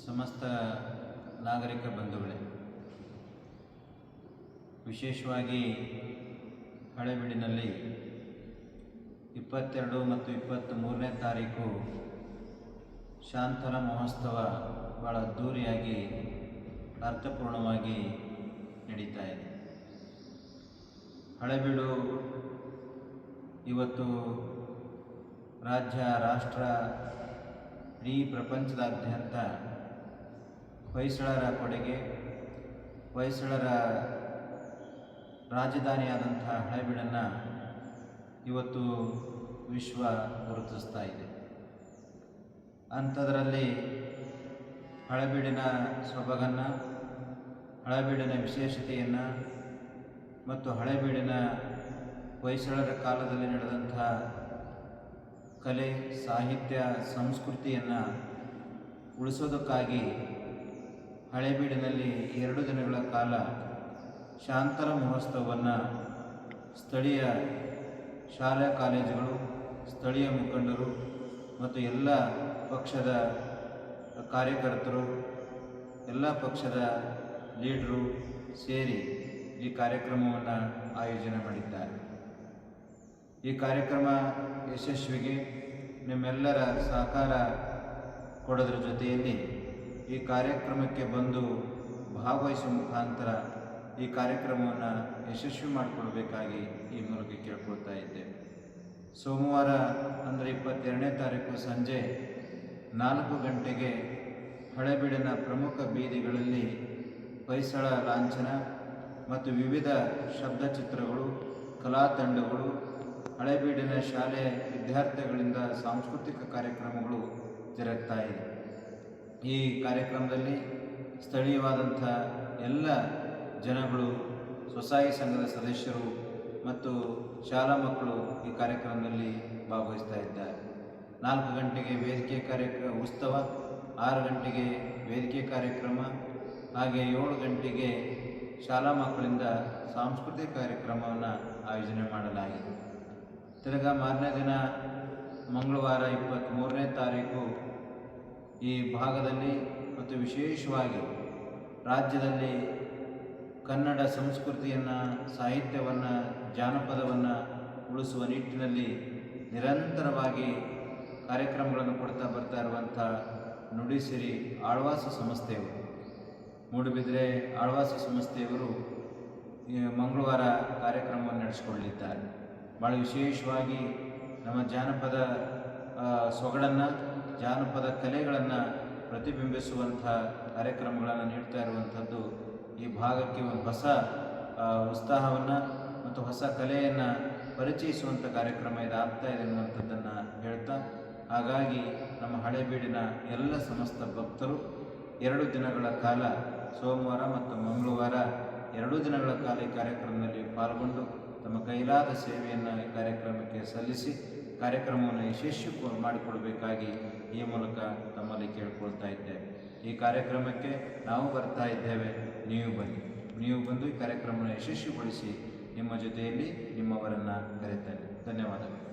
ಸಮಸ್ತ ನಾಗರಿಕ ಬಂಧುಗಳೇ, ವಿಶೇಷವಾಗಿ ಹಳೆಬೀಡಿನಲ್ಲಿ 22 ಮತ್ತು 23ನೇ ತಾರೀಕು ಶಾಂತಲ ಮಹೋತ್ಸವ ಭಾಳ ಅದ್ಧೂರಿಯಾಗಿ ಅರ್ಥಪೂರ್ಣವಾಗಿ ನಡೀತಾ ಇದೆ. ಹಳೆಬೀಡು ಇವತ್ತು ರಾಜ್ಯ, ರಾಷ್ಟ್ರ, ಇಡೀ ಪ್ರಪಂಚದಾದ್ಯಂತ ಹೊಯ್ಸಳರ ಕೊಡುಗೆ, ಹೊಯ್ಸಳರ ರಾಜಧಾನಿಯಾದಂಥ ಹಳೆಬೀಡನ್ನು ಇವತ್ತು ವಿಶ್ವ ಗುರುತಿಸ್ತಾ ಇದೆ. ಅಂಥದ್ರಲ್ಲಿ ಹಳೆಬೀಡಿನ ಸೊಬಗನ್ನು, ಹಳೆಬೀಡಿನ ವಿಶೇಷತೆಯನ್ನು ಮತ್ತು ಹಳೆಬೀಡಿನ ಹೊಯ್ಸಳರ ಕಾಲದಲ್ಲಿ ನಡೆದಂಥ ಕಲೆ, ಸಾಹಿತ್ಯ, ಸಂಸ್ಕೃತಿಯನ್ನು ಉಳಿಸೋದಕ್ಕಾಗಿ ಹಳೆಬೀಡಿನಲ್ಲಿ 2 ದಿನಗಳ ಕಾಲ ಶಾಂತಲ ಮಹೋತ್ಸವವನ್ನು ಸ್ಥಳೀಯ ಶಾಲಾ ಕಾಲೇಜುಗಳು, ಸ್ಥಳೀಯ ಮುಖಂಡರು ಮತ್ತು ಎಲ್ಲ ಪಕ್ಷದ ಕಾರ್ಯಕರ್ತರು, ಎಲ್ಲ ಪಕ್ಷದ ಲೀಡರು ಸೇರಿ ಈ ಕಾರ್ಯಕ್ರಮವನ್ನು ಆಯೋಜನೆ ಮಾಡಿದ್ದಾರೆ. ಈ ಕಾರ್ಯಕ್ರಮ ಯಶಸ್ವಿಗೆ ನಿಮ್ಮೆಲ್ಲರ ಸಹಕಾರ ಕೊಡೋದ್ರ ಜೊತೆಯಲ್ಲಿ ಈ ಕಾರ್ಯಕ್ರಮಕ್ಕೆ ಬಂದು ಭಾಗವಹಿಸುವ ಮುಖಾಂತರ ಈ ಕಾರ್ಯಕ್ರಮವನ್ನು ಯಶಸ್ವಿ ಮಾಡಿಕೊಡ್ಬೇಕಾಗಿ ಈ ಮೂಲಕ ಕೇಳ್ಕೊಳ್ತಾ ಇದ್ದೇವೆ. ಸೋಮವಾರ ಅಂದರೆ 22ನೇ ತಾರೀಕು ಸಂಜೆ 4 ಗಂಟೆಗೆ ಹಳೆಬೀಡಿನ ಪ್ರಮುಖ ಬೀದಿಗಳಲ್ಲಿ ಹೊಯ್ಸಳ ಲಾಂಛನ ಮತ್ತು ವಿವಿಧ ಶಬ್ದಚಿತ್ರಗಳು, ಕಲಾ ತಂಡಗಳು, ಹಳೆಬೀಡಿನ ಶಾಲೆ ವಿದ್ಯಾರ್ಥಿಗಳಿಂದ ಸಾಂಸ್ಕೃತಿಕ ಕಾರ್ಯಕ್ರಮಗಳು ಜರುಗ್ತಾ ಇದೆ. ಈ ಕಾರ್ಯಕ್ರಮದಲ್ಲಿ ಸ್ಥಳೀಯವಾದಂಥ ಎಲ್ಲ ಜನಗಳು, ಸ್ವಸಹಾಯ ಸಂಘದ ಸದಸ್ಯರು ಮತ್ತು ಶಾಲಾ ಮಕ್ಕಳು ಈ ಕಾರ್ಯಕ್ರಮದಲ್ಲಿ ಭಾಗವಹಿಸ್ತಾ ಇದ್ದಾರೆ. 4 ಗಂಟೆಗೆ ವೇದಿಕೆ ಉತ್ಸವ, 6 ಗಂಟೆಗೆ ವೇದಿಕೆ ಕಾರ್ಯಕ್ರಮ, ಹಾಗೆ 7 ಗಂಟೆಗೆ ಶಾಲಾ ಮಕ್ಕಳಿಂದ ಸಾಂಸ್ಕೃತಿಕ ಕಾರ್ಯಕ್ರಮವನ್ನು ಆಯೋಜನೆ ಮಾಡಲಾಗಿದೆ. ತಿರ್ಗಾ ಮಾರನೇ ದಿನ ಮಂಗಳವಾರ 23ನೇ ತಾರೀಕು ಈ ಭಾಗದಲ್ಲಿ ಮತ್ತು ವಿಶೇಷವಾಗಿ ರಾಜ್ಯದಲ್ಲಿ ಕನ್ನಡ ಸಂಸ್ಕೃತಿಯನ್ನು, ಸಾಹಿತ್ಯವನ್ನು, ಜಾನಪದವನ್ನು ಉಳಿಸುವ ನಿಟ್ಟಿನಲ್ಲಿ ನಿರಂತರವಾಗಿ ಕಾರ್ಯಕ್ರಮಗಳನ್ನು ಕೊಡ್ತಾ ಬರ್ತಾ ಇರುವಂಥ ನುಡಿಸಿರಿ ಆಳ್ವಾಸ ಸಂಸ್ಥೆಯವರು, ಮೂಡುಬಿದಿರೆ ಆಳ್ವಾಸ ಸಂಸ್ಥೆಯವರು ಮಂಗಳವಾರ ಕಾರ್ಯಕ್ರಮವನ್ನು ನಡೆಸಿಕೊಳ್ಳಲಿದ್ದಾರೆ. ಭಾಳ ವಿಶೇಷವಾಗಿ ನಮ್ಮ ಜಾನಪದ ಸೊಗಡನ್ನು, ಜಾನಪದ ಕಲೆಗಳನ್ನು ಪ್ರತಿಬಿಂಬಿಸುವಂಥ ಕಾರ್ಯಕ್ರಮಗಳನ್ನು ನೀಡ್ತಾ ಇರುವಂಥದ್ದು ಈ ಭಾಗಕ್ಕೆ ಒಂದು ಹೊಸ ಉತ್ಸಾಹವನ್ನು ಮತ್ತು ಹೊಸ ಕಲೆಯನ್ನು ಪರಿಚಯಿಸುವಂಥ ಕಾರ್ಯಕ್ರಮ ಇದಾಗ್ತಾ ಇದೆ ಅನ್ನುವಂಥದ್ದನ್ನು ಹೇಳ್ತಾ, ಹಾಗಾಗಿ ನಮ್ಮ ಹಳೆಬೀಡಿನ ಎಲ್ಲ ಸಮಸ್ತ ಭಕ್ತರು 2 ದಿನಗಳ ಕಾಲ, ಸೋಮವಾರ ಮತ್ತು ಮಂಗಳವಾರ 2 ದಿನಗಳ ಕಾಲ ಈ ಕಾರ್ಯಕ್ರಮದಲ್ಲಿ ಪಾಲ್ಗೊಂಡು ತಮ್ಮ ಕೈಲಾದ ಸೇವೆಯನ್ನು ಈ ಕಾರ್ಯಕ್ರಮಕ್ಕೆ ಸಲ್ಲಿಸಿ ಕಾರ್ಯಕ್ರಮವನ್ನು ಯಶಸ್ವಿ ಮಾಡಿಕೊಡಬೇಕಾಗಿ ಈ ಮೂಲಕ ತಮ್ಮಲ್ಲಿ ಕೇಳ್ಕೊಳ್ತಾ ಇದ್ದೇವೆ. ಈ ಕಾರ್ಯಕ್ರಮಕ್ಕೆ ನಾವು ಬರ್ತಾ ಇದ್ದೇವೆ, ನೀವು ಬಂದು ಈ ಕಾರ್ಯಕ್ರಮವನ್ನು ಯಶಸ್ವಿಗೊಳಿಸಿ ನಿಮ್ಮ ಜೊತೆಯಲ್ಲಿ ನಿಮ್ಮವರನ್ನು ಕರೆಯುತ್ತೇನೆ. ಧನ್ಯವಾದಗಳು.